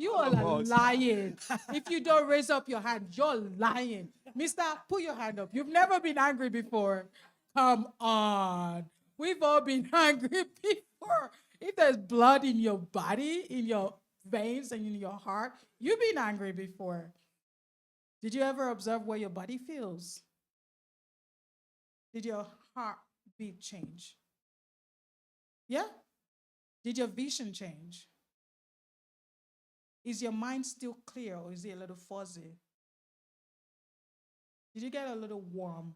You All all of are us. lying. If you don't raise up your hand, you're lying. Mister, put your hand up. You've never been angry before. Come on. We've all been angry before. If there's blood in your body, in your veins, and in your heart, you've been angry before. Did you ever observe where your body feels? Did your heartbeat change? Yeah? Did your vision change? Is your mind still clear or is it a little fuzzy? Did you get a little warm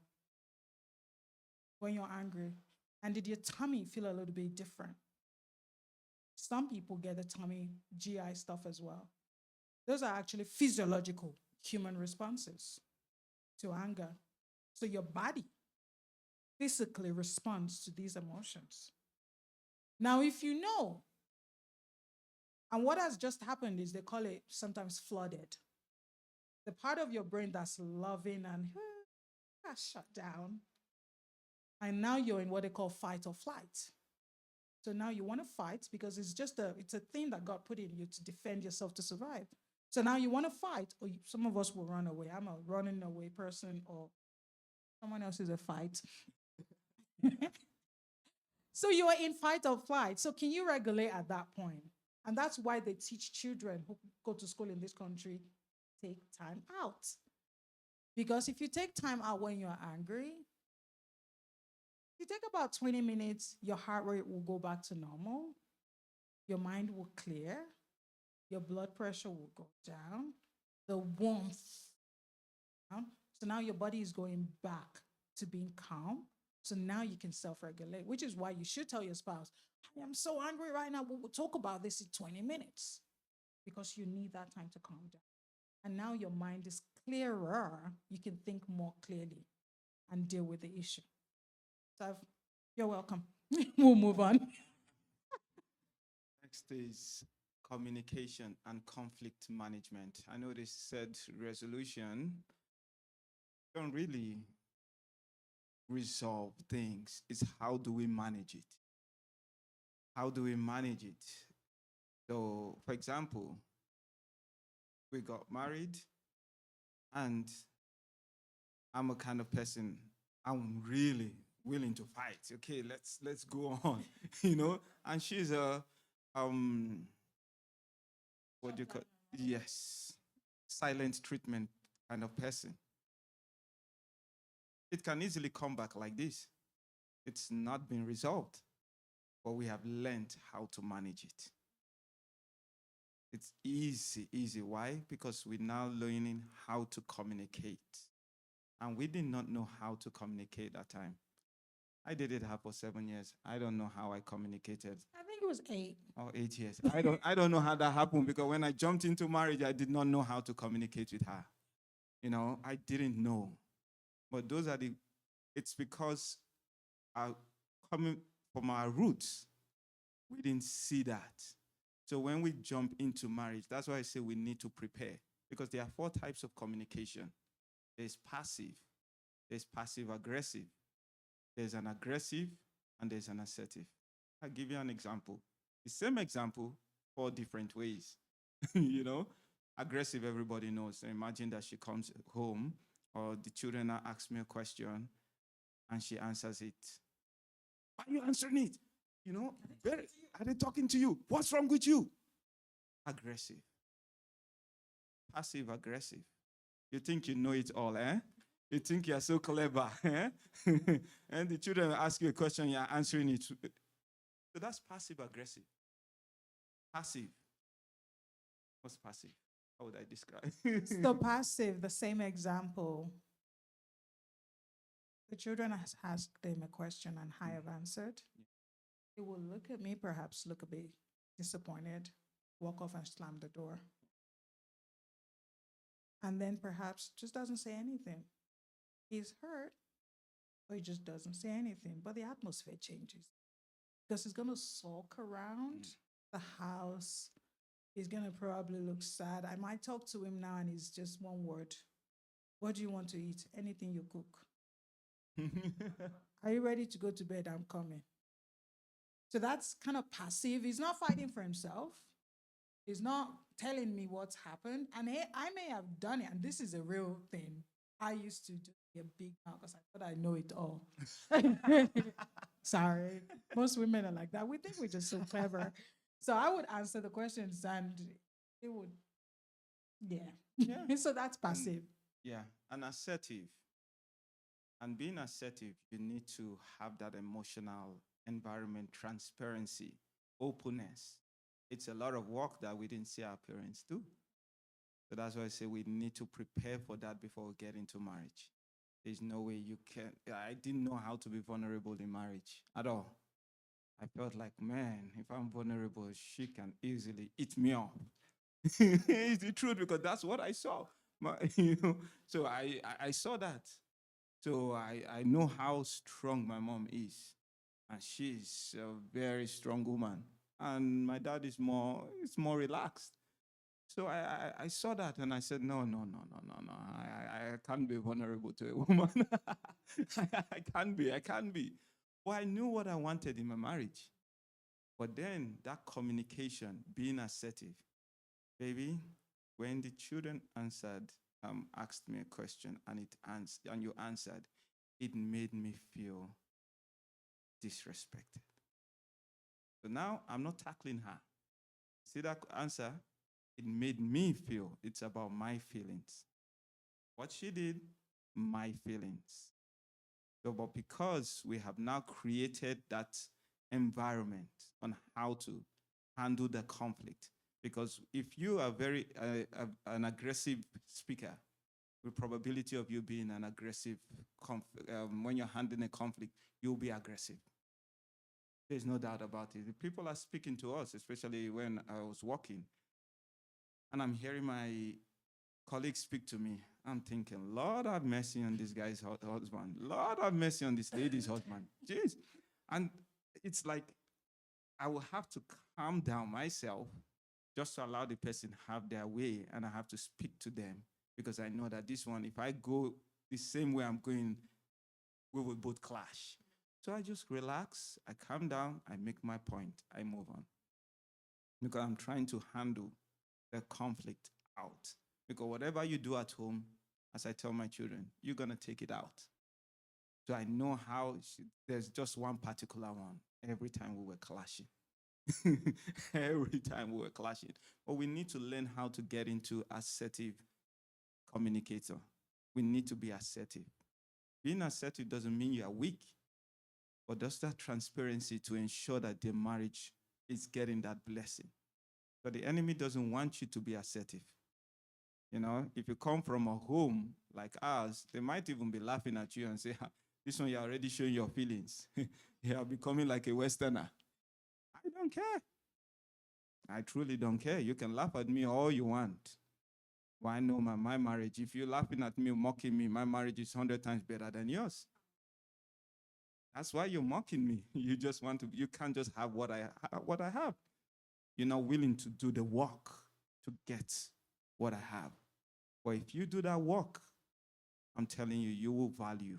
when you're angry? And did your tummy feel a little bit different? Some people get the tummy GI stuff as well. Those are actually physiological human responses to anger. So your body physically responds to these emotions. Now, if you know, and what has just happened is they call it sometimes flooded. The part of your brain that's loving and has shut down. And now you're in what they call fight or flight. So now you want to fight because it's a thing that God put in you to defend yourself to survive. So now you want to fight, or some of us will run away. I'm a running away person, or someone else is a fight. So you are in fight or flight. So can you regulate at that point? And that's why they teach children who go to school in this country take time out. Because if you take time out when you're angry, you take about 20 minutes, your heart rate will go back to normal, your mind will clear, your blood pressure will go down, the warmth down. So now your body is going back to being calm. So now you can self-regulate, which is why you should tell your spouse, I am so angry right now. We'll talk about this in 20 minutes because you need that time to calm down. And now your mind is clearer. You can think more clearly and deal with the issue. So you're welcome. We'll move on. Next is communication and conflict management. I know they said resolution don't really resolve things. It's how do we manage it? How do we manage it? So, for example, we got married, and I'm a kind of person, I'm really willing to fight. Okay, let's go on, you know. And she's a what do you call, yes, silent treatment kind of person. It can easily come back like this. It's not been resolved, but we have learned how to manage it. It's easy, easy. Why? Because we're now learning how to communicate. And we did not know how to communicate that time. I did it for 7 years. I don't know how I communicated. I think it was 8. Or 8 years. I don't know how that happened because when I jumped into marriage, I did not know how to communicate with her. You know, I didn't know. But it's because coming from our roots, we didn't see that. So when we jump into marriage, that's why I say we need to prepare because there are 4 types of communication. There's passive aggressive, there's an aggressive, and there's an assertive. I'll give you an example. The same example, 4 different ways. You know, aggressive, everybody knows. So imagine that she comes home or the children ask me a question and she answers it. Why are you answering it? You know, are they talking to you? What's wrong with you? Aggressive. Passive aggressive. You think you know it all, eh? You think you're so clever, eh? And the children ask you a question, you're answering it. So that's passive aggressive. Passive. What's passive? How would I describe? So passive, the same example. The children has asked them a question and I have answered. They will look at me, perhaps look a bit disappointed, walk off and slam the door. And then perhaps just doesn't say anything. He's hurt, but he just doesn't say anything. But the atmosphere changes because he's going to sulk around the house. He's going to probably look sad. I might talk to him now and it's just one word. What do you want to eat? Anything you cook. Are you ready to go to bed? I'm coming. So that's kind of passive. He's not fighting for himself. He's not telling me what's happened. And I may have done it. And this is a real thing. I used to just be a big mouth because I thought I know it all. Sorry. Most women are like that. We think we're just so clever. So I would answer the questions and it would, yeah. Yeah. So that's And passive. yeah, and assertive. And being assertive, you need to have that emotional environment, transparency, openness. It's a lot of work that we didn't see our parents do. So that's why I say we need to prepare for that before we get into marriage. There's no way you can. I didn't know how to be vulnerable in marriage at all. I felt like, man, if I'm vulnerable, she can easily eat me up. It's the truth because that's what I saw. So I saw that. So I know how strong my mom is. And she's a very strong woman. And my dad is more relaxed. So I saw that and I said, no, no, no, no, no, no. I can't be vulnerable to a woman. I can't be. Well, I knew what I wanted in my marriage. But then that communication, being assertive, baby, when the children asked me a question and you answered, it made me feel disrespected. So now I'm not tackling her. See that answer? It made me feel it's about my feelings. What she did, my feelings. So, but because we have now created that environment on how to handle the conflict, because if you are an aggressive speaker, the probability of you being an aggressive when you're handling a conflict, you'll be aggressive. There's no doubt about it. The people are speaking to us, especially when I was walking, and I'm hearing my colleagues speak to me. I'm thinking, Lord have mercy on this guy's husband. Lord have mercy on this lady's husband. Jeez. And it's like I will have to calm down myself just to allow the person have their way, and I have to speak to them because I know that this one, if I go the same way I'm going, we will both clash. So I just relax, I calm down, I make my point, I move on. Because I'm trying to handle the conflict out. Because whatever you do at home, as I tell my children, you're going to take it out. So I know there's just one particular one every time we were clashing. Every time we were clashing. But we need to learn how to get into assertive communicator. We need to be assertive. Being assertive doesn't mean you are weak, but just that transparency to ensure that the marriage is getting that blessing. But the enemy doesn't want you to be assertive. You know, if you come from a home like ours, they might even be laughing at you and say, this one, you're already showing your feelings. You are becoming like a Westerner. I don't care. I truly don't care. You can laugh at me all you want. Well, I know my marriage, if you're laughing at me, mocking me, my marriage is 100 times better than yours. That's why you're mocking me. You can't just have what I have. You're not willing to do the work to get what I have. But if you do that work, I'm telling you, you will value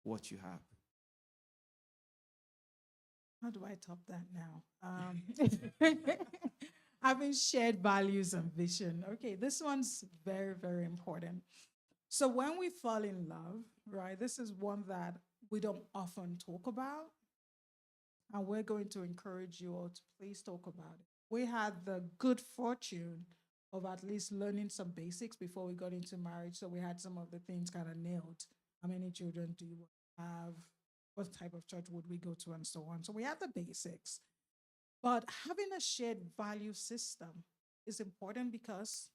what you have. How do I top that now? Having shared values and vision. Okay, this one's very, very important. So when we fall in love, right, this is one that we don't often talk about. And we're going to encourage you all to please talk about it. We had the good fortune of at least learning some basics before we got into marriage. So we had some of the things kind of nailed. How many children do you have? What type of church would we go to? And so on. So we had the basics. But having a shared value system is important because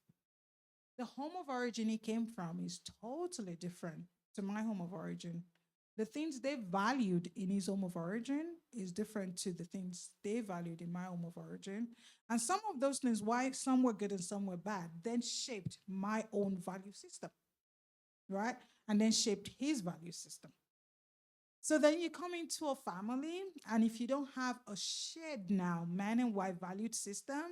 the home of origin he came from is totally different to my home of origin. The things they valued in his home of origin is different to the things they valued in my home of origin. And some of those things, why some were good and some were bad, then shaped my own value system, right? And then shaped his value system. So then you come into a family, and if you don't have a shared now man and wife valued system,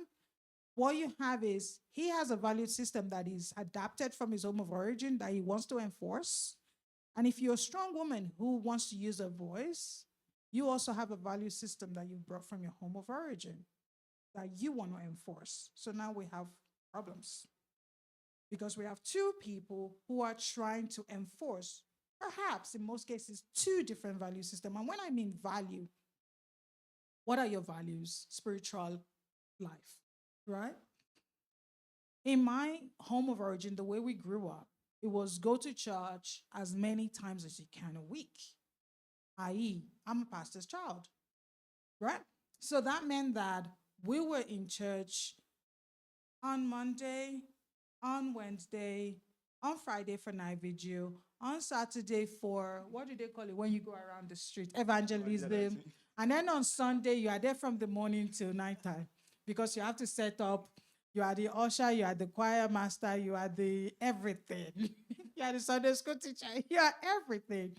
what you have is he has a value system that is adapted from his home of origin that he wants to enforce. And if you're a strong woman who wants to use a voice, you also have a value system that you brought from your home of origin. that you want to enforce. So now we have problems because we have two people who are trying to enforce, perhaps in most cases, two different value systems. And when I mean value, what are your values? Spiritual life, right? In my home of origin, the way we grew up, it was go to church as many times as you can a week, i.e., I'm a pastor's child, right? So that meant that we were in church on Monday, on Wednesday, on Friday for night vigil, on Saturday for what do they call it when you go around the street? Evangelism. And then on Sunday, you are there from the morning till nighttime because you have to set up. You are the usher, you are the choir master, you are the everything. You are the Sunday school teacher, you are everything.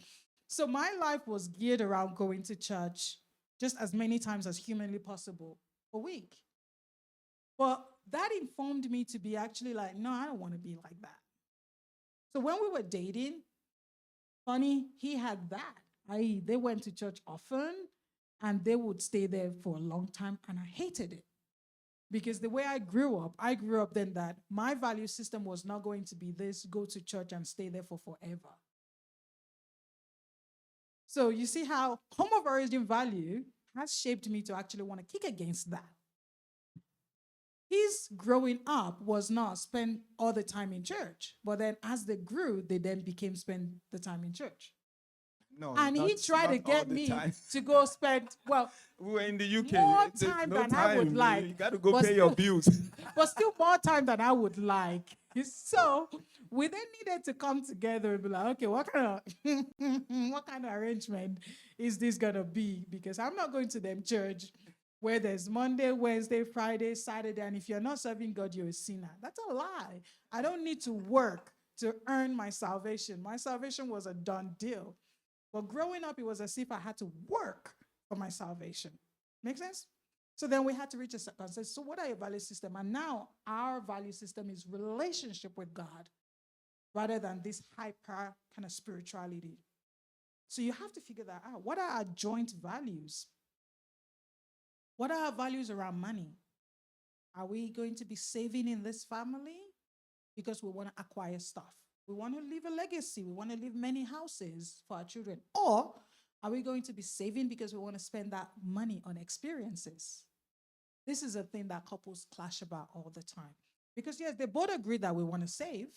So my life was geared around going to church just as many times as humanly possible a week. But that informed me to be actually like, no, I don't want to be like that. So when we were dating, funny, he had that. They went to church often and they would stay there for a long time, and I hated it. Because the way I grew up then that my value system was not going to be this go to church and stay there for forever. So you see how home of origin value has shaped me to actually want to kick against that. His growing up was not spend all the time in church, but then as they grew, they then became spend the time in church. No, And he tried to get me to go spend, well, we were in the UK. more There's time no than I would time. like. You got to go but pay your still- bills. but still more time than I would like. So we then needed to come together and be like, okay, what kind of what kind of arrangement is this gonna be? Because I'm not going to them church where there's Monday, Wednesday, Friday, Saturday, and if you're not serving God, you're a sinner. That's a lie. I don't need to work to earn my salvation. My salvation was a done deal. But growing up, it was as if I had to work for my salvation. Make sense? So then we had to reach a consensus. So what are your value system? And now our value system is relationship with God rather than this hyper kind of spirituality. So you have to figure that out. What are our joint values? What are our values around money? Are we going to be saving in this family because we want to acquire stuff? We want to leave a legacy. We want to leave many houses for our children. Or are we going to be saving because we want to spend that money on experiences? This is a thing that couples clash about all the time. Because yes, they both agree that we want to save.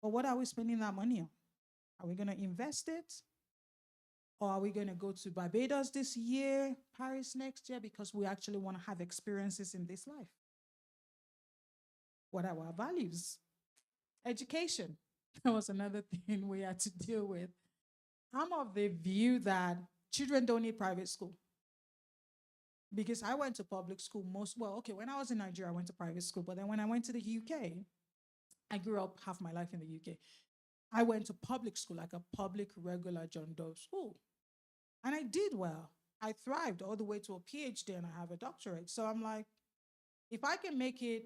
But what are we spending that money on? Are we going to invest it? Or are we going to go to Barbados this year, Paris next year, because we actually want to have experiences in this life? What are our values? Education. That was another thing we had to deal with. I'm of the view that children don't need private school. Because I went to public school when I was in Nigeria, I went to private school. But then when I went to the UK, I grew up half my life in the UK. I went to public school, like a public regular John Doe school. And I did well. I thrived all the way to a PhD and I have a doctorate. So I'm like, if I can make it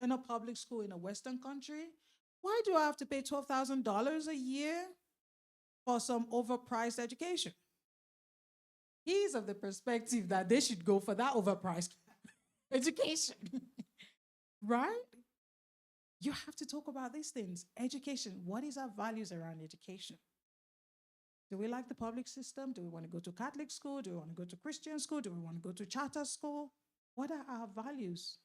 in a public school in a Western country, why do I have to pay $12,000 a year for some overpriced education? He's of the perspective that they should go for that overpriced education, right? You have to talk about these things. Education, what is our values around education? Do we like the public system? Do we want to go to Catholic school? Do we want to go to Christian school? Do we want to go to charter school? What are our values?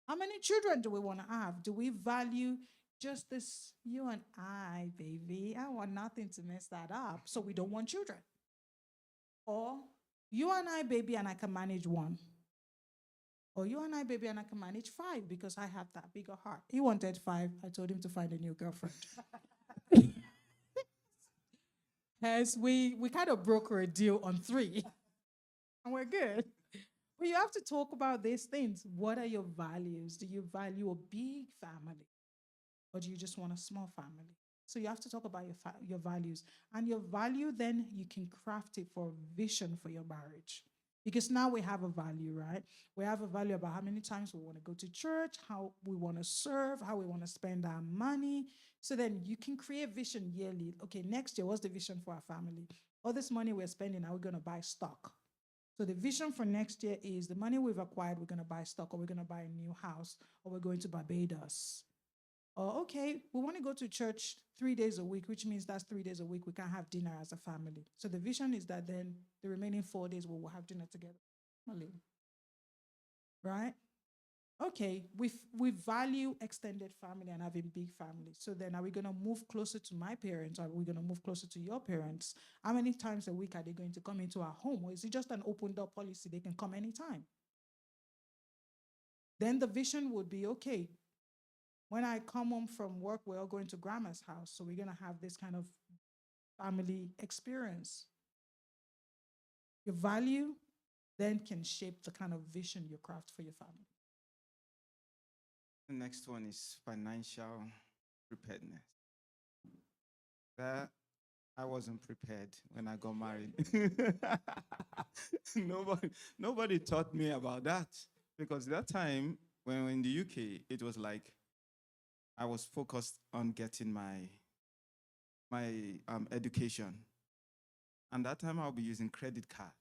How many children do we want to have? Do we value just this, you and I, baby? I want nothing to mess that up. So we don't want children. Or you and I, baby, and I can manage one. Or you and I, baby, and I can manage 5 because I have that bigger heart. He wanted 5. I told him to find a new girlfriend. Yes, we kind of broker a deal on 3. And we're good. But you have to talk about these things. What are your values? Do you value a big family? Or do you just want a small family? So you have to talk about your values. And your value, then you can craft it for a vision for your marriage. Because now we have a value, right? We have a value about how many times we want to go to church, how we want to serve, how we want to spend our money. So then you can create vision yearly. Okay, next year, what's the vision for our family? All this money we're spending, are we going to buy stock So the vision for next year is the money we've acquired, we're going to buy stock, or we're going to buy a new house, or we're going to Barbados. Or, okay, we want to go to church 3 days a week, which means that's 3 days a week we can have dinner as a family. So the vision is that then the remaining 4 days we will have dinner together. Right? Okay, we value extended family and having big families. So then are we going to move closer to my parents, or are we going to move closer to your parents? How many times a week are they going to come into our home? Or is it just an open door policy? They can come anytime. Then the vision would be, okay, when I come home from work, we're all going to grandma's house. So we're going to have this kind of family experience. Your value then can shape the kind of vision you craft for your family. The next one is financial preparedness. That I wasn't prepared when I got married. nobody taught me about that, because that time when we were in the UK, it was like I was focused on getting my education, and that time I'll be using credit card,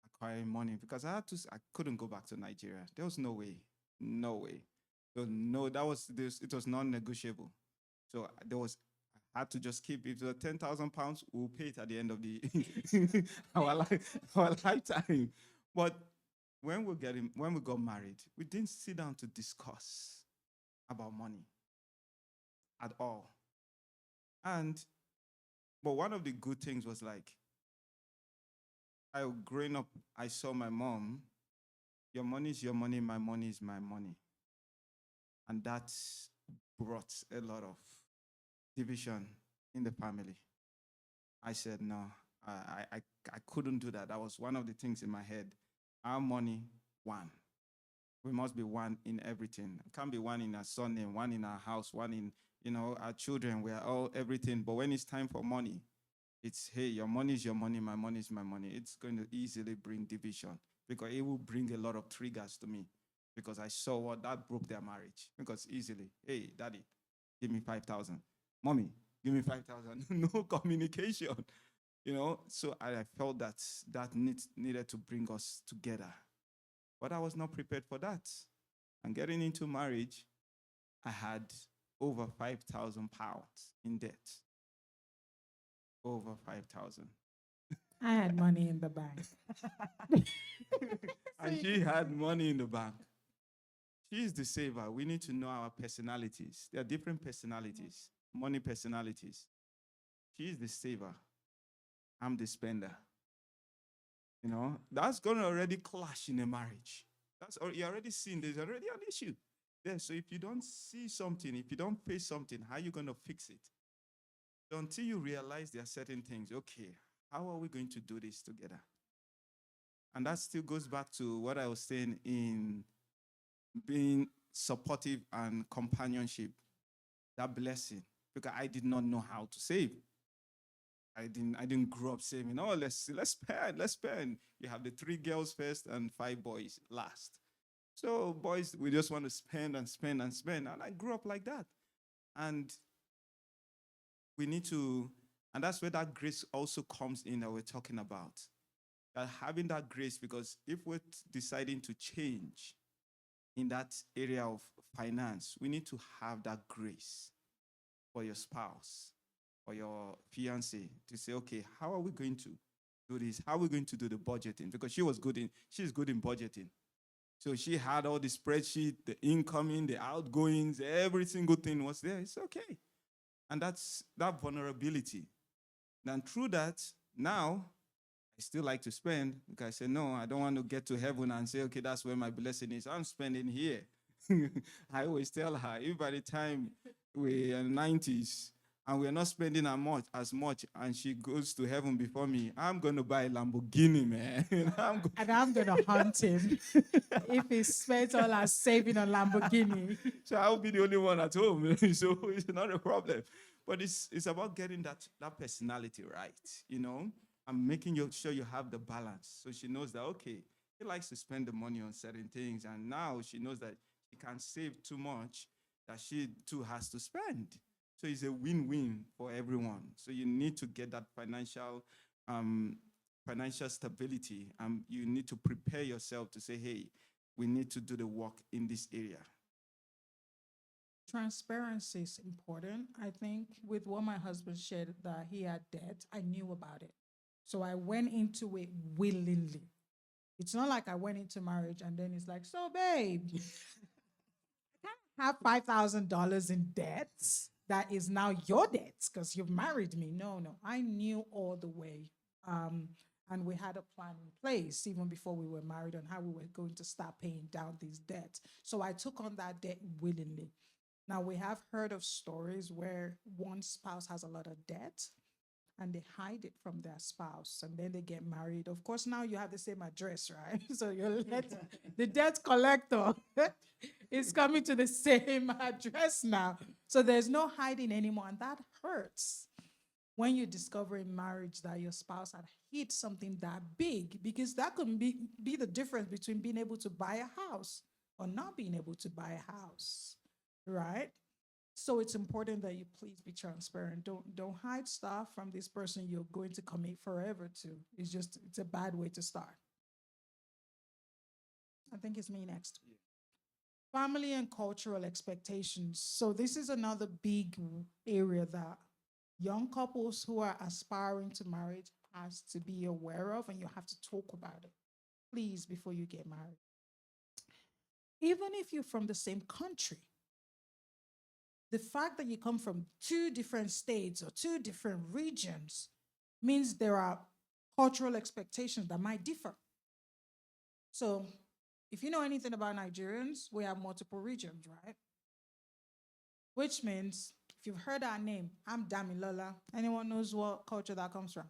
acquiring money, because I couldn't go back to Nigeria. There was no way, no way. No, that was this. It was non-negotiable. So I had to just keep it. 10,000 pounds, we'll pay it at the end of the our lifetime. But when we got married, we didn't sit down to discuss about money at all. But one of the good things was, like, growing up, I saw my mom. Your money is your money. My money is my money. And that brought a lot of division in the family. I said, no, I couldn't do that. That was one of the things in my head. Our money, one. We must be one in everything. It can't be one in our son name, one in our house, one in, our children. We are all everything. But when it's time for money, it's, hey, your money is your money, my money is my money. It's going to easily bring division, because it will bring a lot of triggers to me. Because I saw what that broke their marriage. Because easily, hey, daddy, give me 5,000. Mommy, give me 5,000. No communication, So I felt that needed to bring us together. But I was not prepared for that. And getting into marriage, I had over 5,000 pounds in debt. Over 5,000. I had money in the bank. And she had money in the bank. She is the saver. We need to know our personalities. There are different personalities, money personalities. She is the saver. I'm the spender. That's going to already clash in a marriage. You're already seeing there's already an issue there. So if you don't see something, if you don't face something, how are you going to fix it? So until you realize there are certain things, okay, how are we going to do this together? And that still goes back to what I was saying in being supportive and companionship, that blessing, because I did not know how to save. I didn't grow up saving. Oh, let's spend. You have the 3 girls first and 5 boys last. So boys, we just want to spend and spend and spend. And I grew up like that. And we need to, and that's where that grace also comes in that we're talking about. That having that grace, because if we're deciding to change in that area of finance, we need to have that grace for your spouse or your fiancé to say, okay, how are we going to do this? How are we going to do the budgeting? Because she's good in budgeting. So she had all the spreadsheet, the incoming, the outgoings, every single thing was there. It's okay. And that's that vulnerability. And through that, now I still like to spend, because I say, no, I don't want to get to heaven and say, okay, that's where my blessing is. I'm spending here. I always tell her, if by the time we're in the 90s and we're not spending as much, and she goes to heaven before me, I'm going to buy a Lamborghini, man. I'm going to hunt him if he spends all our saving on Lamborghini. So I'll be the only one at home. So it's not a problem. But it's about getting that personality right, and making sure you have the balance. So she knows that, okay, he likes to spend the money on certain things, and now she knows that she can't save too much, that she too has to spend. So it's a win-win for everyone. So you need to get that financial financial stability, you need to prepare yourself to say, hey, we need to do the work in this area. Transparency is important. I think with what my husband shared that he had debt, I knew about it. So I went into it willingly. It's not like I went into marriage and then it's like, so babe, have $5,000 in debts that is now your debts because you've married me. No, no, I knew all the way. Um, and we had a plan in place even before we were married on how we were going to start paying down these debts. So I took on that debt willingly. Now, we have heard of stories where one spouse has a lot of debt and they hide it from their spouse and then they get married. Of course, now you have the same address, right? So you're the debt collector is coming to the same address now. So there's no hiding anymore. And that hurts when you discover in marriage that your spouse had hid something that big, because that could be the difference between being able to buy a house or not being able to buy a house, right? So it's important that you please be transparent. Don't hide stuff from this person you're going to commit forever to. It's a bad way to start. I think it's me next. Family and cultural expectations. So this is another big area that young couples who are aspiring to marriage has to be aware of, and you have to talk about it, please, before you get married. Even if you're from the same country, the fact that you come from two different states or two different regions means there are cultural expectations that might differ. So, if you know anything about Nigerians, we have multiple regions, right? Which means, if you've heard our name, I'm Damilola. Anyone knows what culture that comes from?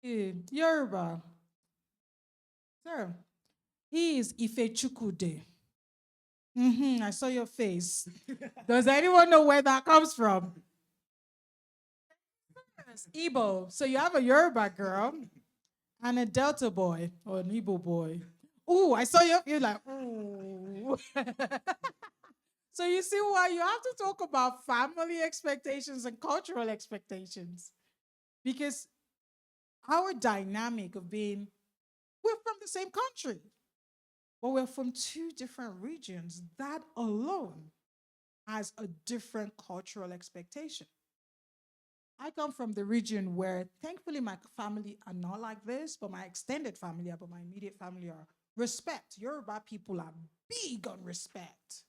Yoruba. Sir, he is Ifechukude. I saw your face. Does anyone know where that comes from? It's Igbo. So you have a Yoruba girl and a Delta boy or an Igbo boy. Ooh, I saw you. You're like, ooh. So you see why you have to talk about family expectations and cultural expectations. Because our dynamic of being, we're from the same country, but we're from two different regions. That alone has a different cultural expectation. I come from the region where thankfully my family are not like this, but my extended family, but my immediate family are respect. Yoruba people are big on respect.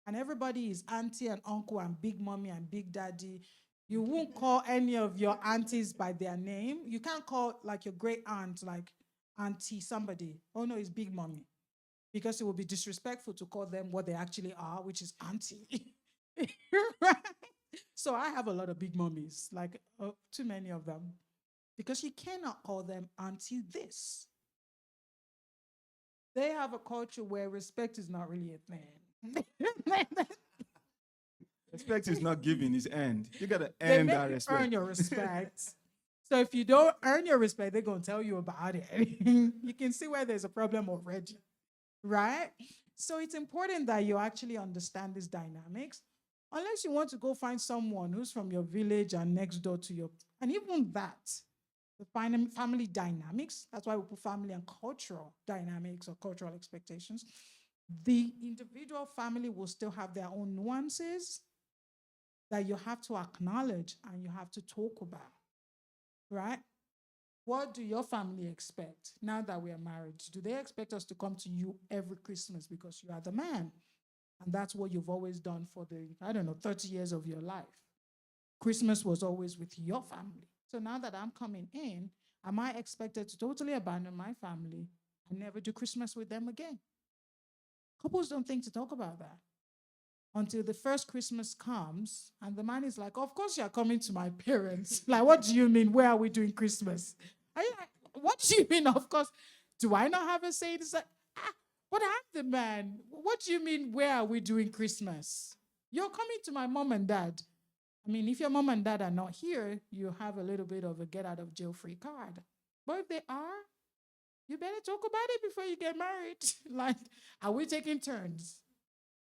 And everybody is auntie and uncle and big mommy and big daddy. You won't call any of your aunties by their name. You can't call like your great aunt, like auntie somebody. Oh no, it's big mommy. Because it would be disrespectful to call them what they actually are, which is auntie. Right? So I have a lot of big mummies, like too many of them, because you cannot call them auntie this. They have a culture where respect is not really a thing. Respect is not given, it's earned. You gotta They earn make that you respect. earn your respect. So if you don't earn your respect, they're gonna tell you about it. You can see where there's a problem already, right? So it's important that you actually understand these dynamics. Unless you want to go find someone who's from your village and next door to your, and even that, the family dynamics, that's why we put family and cultural dynamics or cultural expectations. The individual family will still have their own nuances that you have to acknowledge and you have to talk about, right? What do your family expect now that we are married? Do they expect us to come to you every Christmas because you are the man? And that's what you've always done for the, I don't know, 30 years of your life. Christmas was always with your family. So now that I'm coming in, am I expected to totally abandon my family and never do Christmas with them again? Couples don't think to talk about that until the first Christmas comes and the man is like, of course you're coming to my parents. Like, what do you mean? Where are we doing Christmas? Are you like, what do you mean? Of course. Do I not have a say? It's like, but I'm the man. What do you mean, where are we doing Christmas? You're coming to my mom and dad. I mean, if your mom and dad are not here, you have a little bit of a get out of jail free card. But if they are, you better talk about it before you get married. Like, are we taking turns?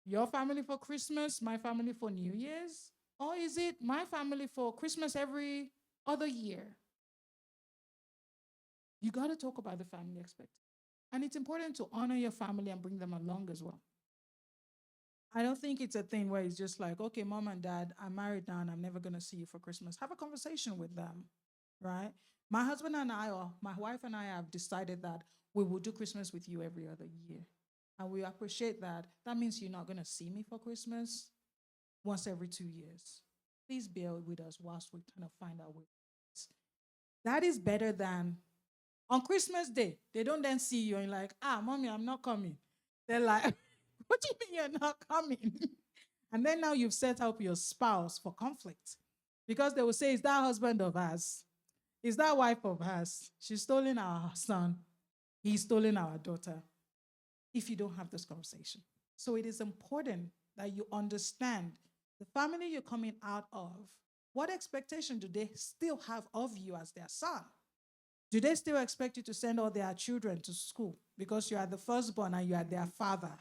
Your family for Christmas, my family for New Year's? Or is it my family for Christmas every other year? You got to talk about the family expectation. And it's important to honor your family and bring them along as well. I don't think it's a thing where it's just like, okay, mom and dad, I'm married now and I'm never going to see you for Christmas. Have a conversation with them, right? My husband and I, or my wife and I, have decided that we will do Christmas with you every other year. And we appreciate that. That means you're not going to see me for Christmas once every 2 years. Please bear with us whilst we kind of find our way. That is better than on Christmas Day. They don't then see you and like, mommy, I'm not coming. They're like, what do you mean you're not coming? And then now you've set up your spouse for conflict because they will say, is that husband of ours? Is that wife of ours? She's stolen our son. He's stolen our daughter. If you don't have this conversation. So it is important that you understand the family you're coming out of. What expectation do they still have of you as their son? Do they still expect you to send all their children to school because you are the firstborn and you are their father?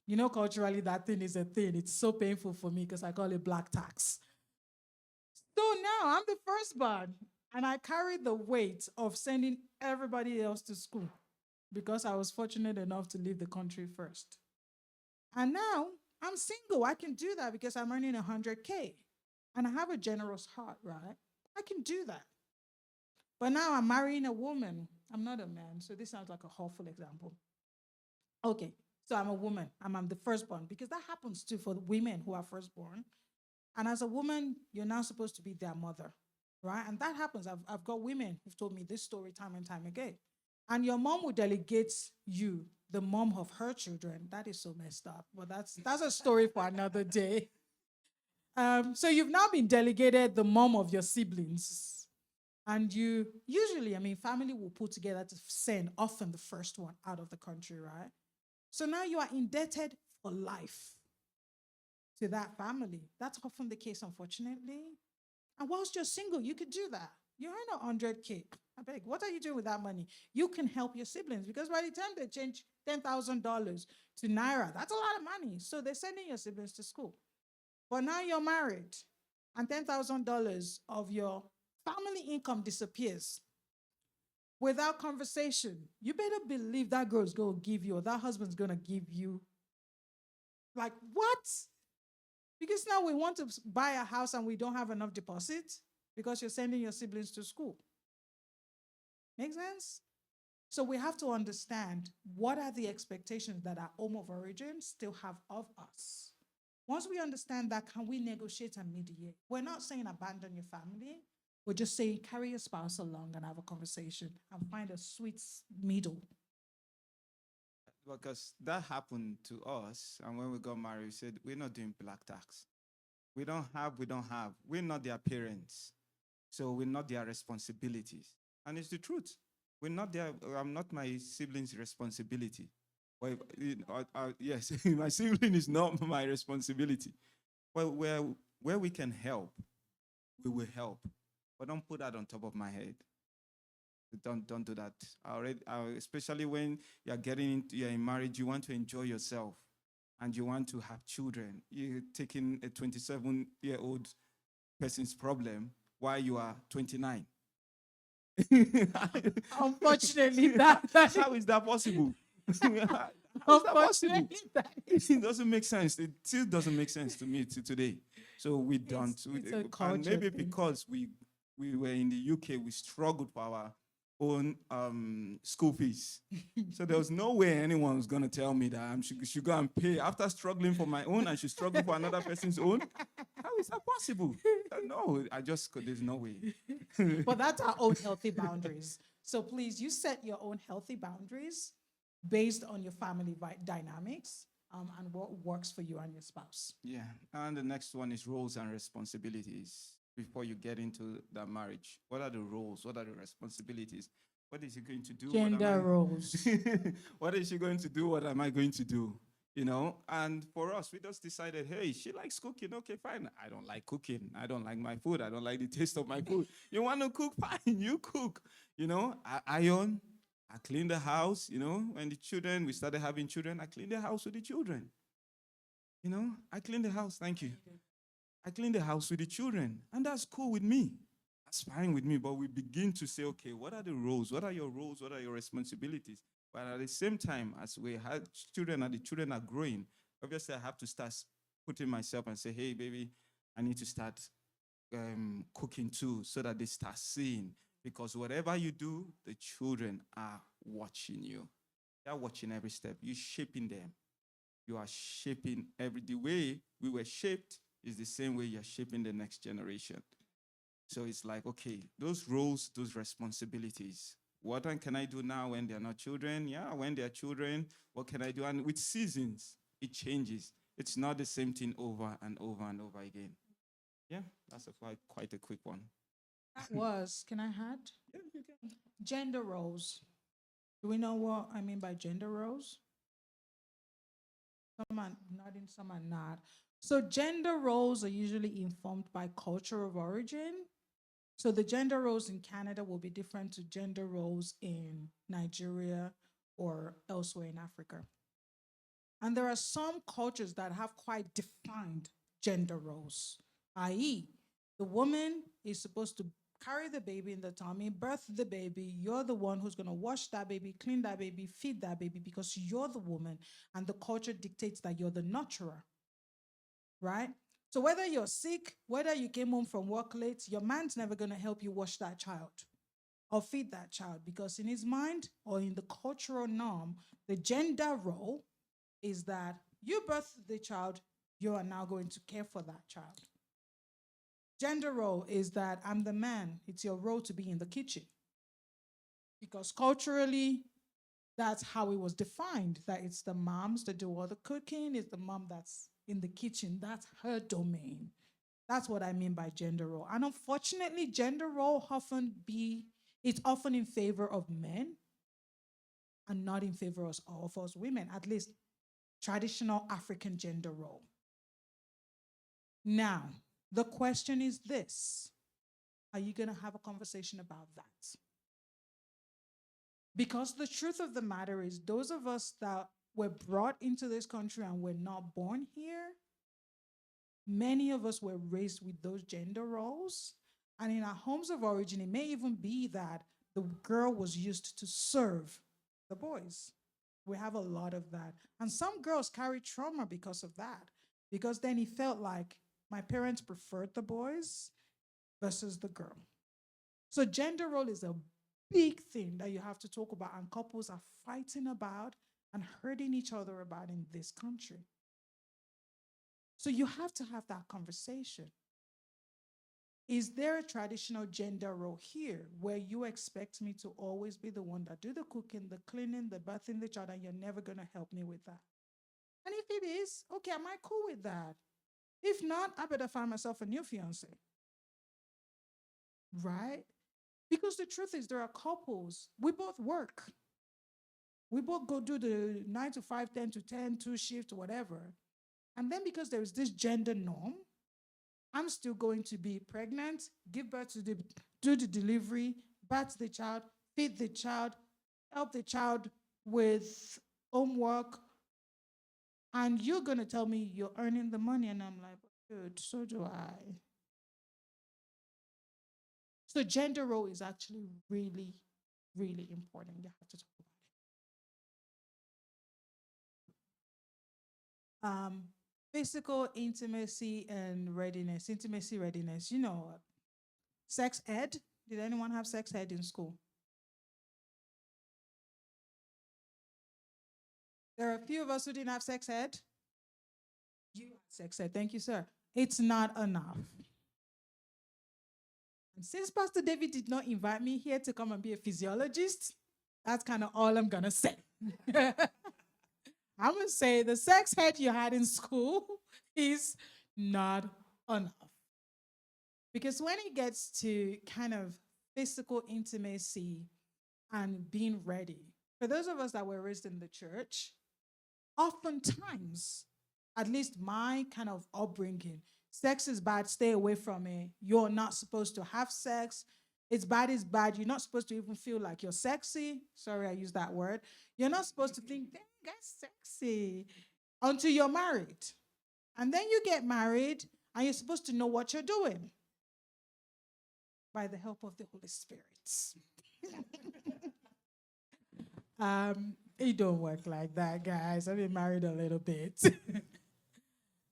You know, culturally, that thing is a thing. It's so painful for me because I call it black tax. So now I'm the firstborn and I carry the weight of sending everybody else to school because I was fortunate enough to leave the country first. And now I'm single. I can do that because I'm earning 100K and I have a generous heart, right? I can do that. But now I'm marrying a woman. I'm not a man, so this sounds like a awful example. Okay, so I'm a woman. I'm the firstborn because that happens too for women who are firstborn. And as a woman, you're now supposed to be their mother, right? And that happens. I've got women who've told me this story time and time again. And your mom will delegate you, the mom of her children. That is so messed up. But that's a story for another day. So you've now been delegated the mom of your siblings. And you usually, family will put together to send often the first one out of the country, right? So now you are indebted for life to that family. That's often the case, unfortunately. And whilst you're single, you could do that. You earn 100K. I beg, what are you doing with that money? You can help your siblings because by the time they change $10,000 to Naira, that's a lot of money. So they're sending your siblings to school. But now you're married and $10,000 of your family income disappears without conversation. You better believe that girl's going to give you or that husband's going to give you. Like, what? Because now we want to buy a house and we don't have enough deposit because you're sending your siblings to school. Make sense? So we have to understand what are the expectations that our home of origin still have of us. Once we understand that, can we negotiate and mediate? We're not saying abandon your family. We're just saying carry your spouse along and have a conversation and find a sweet middle. Because that happened to us, and when we got married, we said, we're not doing black tax. We don't have. We're not their parents. So we're not their responsibilities. And it's the truth. I'm not my sibling's responsibility. Well, yes, my sibling is not my responsibility. Well, where we can help, we will help. But don't put that on top of my head. Don't do that. Especially when you're in marriage, you want to enjoy yourself and you want to have children. You're taking a 27-year-old person's problem while you are 29. Unfortunately, how is that possible? Unfortunately, it doesn't make sense. It still doesn't make sense to me today. So we don't. It's a and maybe thing. because we were in the UK, we struggled for our own school fees. So there was no way anyone was going to tell me that I should go and pay. After struggling for my own, I should struggle for another person's own. How is that possible? No, there's no way. But that's our own healthy boundaries. So please, you set your own healthy boundaries based on your family dynamics and what works for you and your spouse. Yeah, and the next one is roles and responsibilities. Before you get into that marriage, what are the roles? What are the responsibilities? What is he going to do? Gender roles. What is she going to do? What am I going to do? And for us, we just decided, hey, she likes cooking. Okay, fine. I don't like cooking. I don't like my food. I don't like the taste of my food. You want to cook? Fine, you cook. I iron. I clean the house. When we started having children, I clean the house with the children. I clean the house. Thank you. I clean the house with the children, and that's cool with me. aspiring with me, but we begin to say, okay, what are the roles? What are your roles? What are your responsibilities? But at the same time, as we have children and the children are growing, obviously I have to start putting myself and say, hey, baby, I need to start cooking too, so that they start seeing. Because whatever you do, the children are watching you. They are watching every step. You're shaping them. You are shaping the way we were shaped is the same way you're shaping the next generation. So it's like, okay, those roles, those responsibilities. What can I do now when they're not children? Yeah, when they're children, what can I do? And with seasons, it changes. It's not the same thing over and over and over again. Yeah, that's quite a quick one. That was, can I add? Yeah, you can. Gender roles. Do we know what I mean by gender roles? Some are nodding, some are not. So gender roles are usually informed by culture of origin. So the gender roles in Canada will be different to gender roles in Nigeria or elsewhere in Africa. And there are some cultures that have quite defined gender roles, i.e., the woman is supposed to carry the baby in the tummy, birth the baby. You're the one who's going to wash that baby, clean that baby, feed that baby because you're the woman. And the culture dictates that you're the nurturer, right? So whether you're sick, whether you came home from work late, your man's never going to help you wash that child or feed that child because in his mind or in the cultural norm, the gender role is that you birth the child, you are now going to care for that child. Gender role is that I'm the man, it's your role to be in the kitchen. Because culturally, that's how it was defined, that it's the moms that do all the cooking, it's the mom that's in the kitchen, that's her domain. That's what I mean by gender role. And unfortunately, gender role it's often in favor of men and not in favor of us women, at least traditional African gender role. Now, the question is this: are you going to have a conversation about that? Because the truth of the matter is, those of us that were brought into this country and were not born here, many of us were raised with those gender roles. And in our homes of origin, it may even be that the girl was used to serve the boys. We have a lot of that. And some girls carry trauma because of that, because then it felt like my parents preferred the boys versus the girl. So gender role is a big thing that you have to talk about, and couples are fighting about and hurting each other about in this country. So you have to have that conversation. Is there a traditional gender role here where you expect me to always be the one that do the cooking, the cleaning, the bathing the child, and you're never going to help me with that? And if it is, okay, am I cool with that? If not, I better find myself a new fiance. Right? Because the truth is, there are couples, we both work. We both go do the 9 to 5, 10 to 10, two shift, whatever. And then because there is this gender norm, I'm still going to be pregnant, give birth to do the delivery, birth the child, feed the child, help the child with homework. And you're going to tell me you're earning the money. And I'm like, good, so do I. So gender role is actually really, really important. You have to talk about it. Physical intimacy and readiness. Intimacy, readiness. Sex ed. Did anyone have sex ed in school? There are a few of us who didn't have sex ed. You had sex ed. Thank you, sir. It's not enough. And since Pastor David did not invite me here to come and be a physiologist, that's kind of all I'm going to say. I'm going to say the sex ed you had in school is not enough. Because when it gets to kind of physical intimacy and being ready, for those of us that were raised in the church, oftentimes, at least my kind of upbringing, sex is bad, stay away from it. You're not supposed to have sex. It's bad, it's bad. You're not supposed to even feel like you're sexy. Sorry, I used that word. You're not supposed to think, dang, that's sexy until you're married. And then you get married and you're supposed to know what you're doing. by the help of the Holy Spirit. It don't work like that, guys. I've been married a little bit.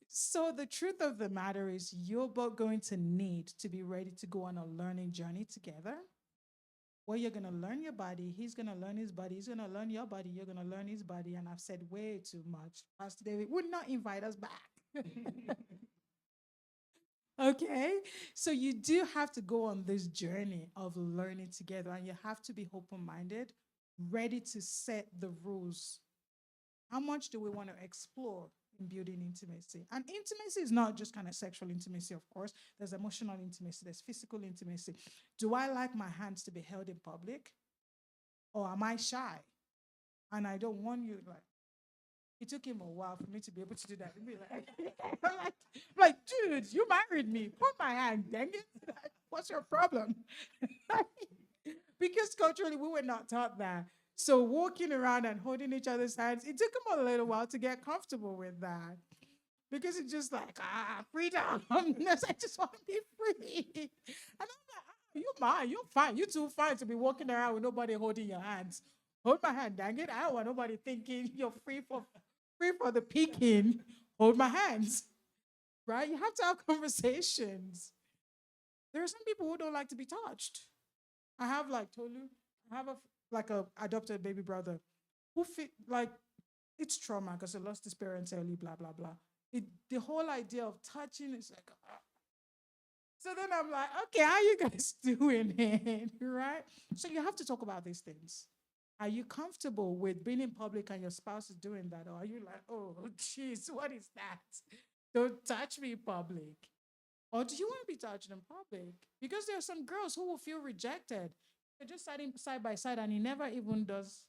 So the truth of the matter is you're both going to need to be ready to go on a learning journey together. Where you're gonna learn your body, he's gonna learn his body, he's gonna learn your body, you're gonna learn his body. And I've said way too much. Pastor David would not invite us back. Okay. So you do have to go on this journey of learning together, and you have to be open-minded, ready to set the rules. How much do we want to explore in building intimacy? And intimacy is not just kind of sexual intimacy, of course. There's emotional intimacy, there's physical intimacy. Do I like my hands to be held in public? Or am I shy? And I don't want you, like, it took him a while for me to be able to do that. Be like, like, dude, you married me. Put my hand, dang it. What's your problem? Because culturally, we were not taught that. So walking around and holding each other's hands, it took him a little while to get comfortable with that. Because it's just like, freedom. I just want to be free. And I'm like, you mine, you're fine. You too fine to be walking around with nobody holding your hands. Hold my hand, dang it. I don't want nobody thinking you're free for the peeking. Hold my hands. Right? You have to have conversations. There are some people who don't like to be touched. I have like Tolu, I have like a adopted baby brother who fit like it's trauma because he lost his parents early, blah blah blah. The whole idea of touching is like, so then I'm like, okay, how you guys doing it, right? So you have to talk about these things. Are you comfortable with being in public and your spouse is doing that, or are you like, oh, jeez, what is that? Don't touch me in public. Or do you want to be touched in public? Because there are some girls who will feel rejected. They're just sitting side by side and he never even does.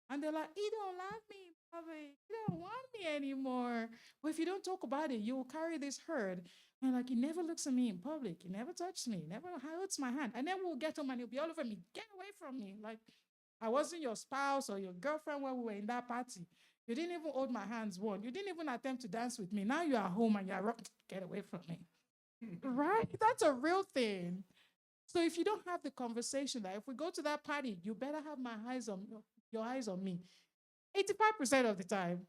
And they're like, he don't love me in public. He don't want me anymore. Well, if you don't talk about it, you will carry this hurt. And like, he never looks at me in public. He never touched me. He never holds my hand. And then we'll get home and he'll be all over me. Get away from me. Like, I wasn't your spouse or your girlfriend when we were in that party. You didn't even hold my hands one. You didn't even attempt to dance with me. Now you are home and you're, get away from me. Right? That's a real thing. So if you don't have the conversation that if we go to that party, you better have my eyes on your eyes on me. 85% of the time.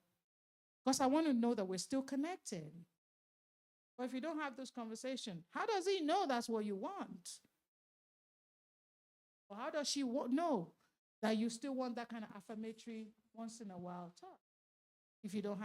Because I want to know that we're still connected. But if you don't have those conversations, how does he know that's what you want? Or how does she know that you still want that kind of affirmatory once in a while talk? If you don't have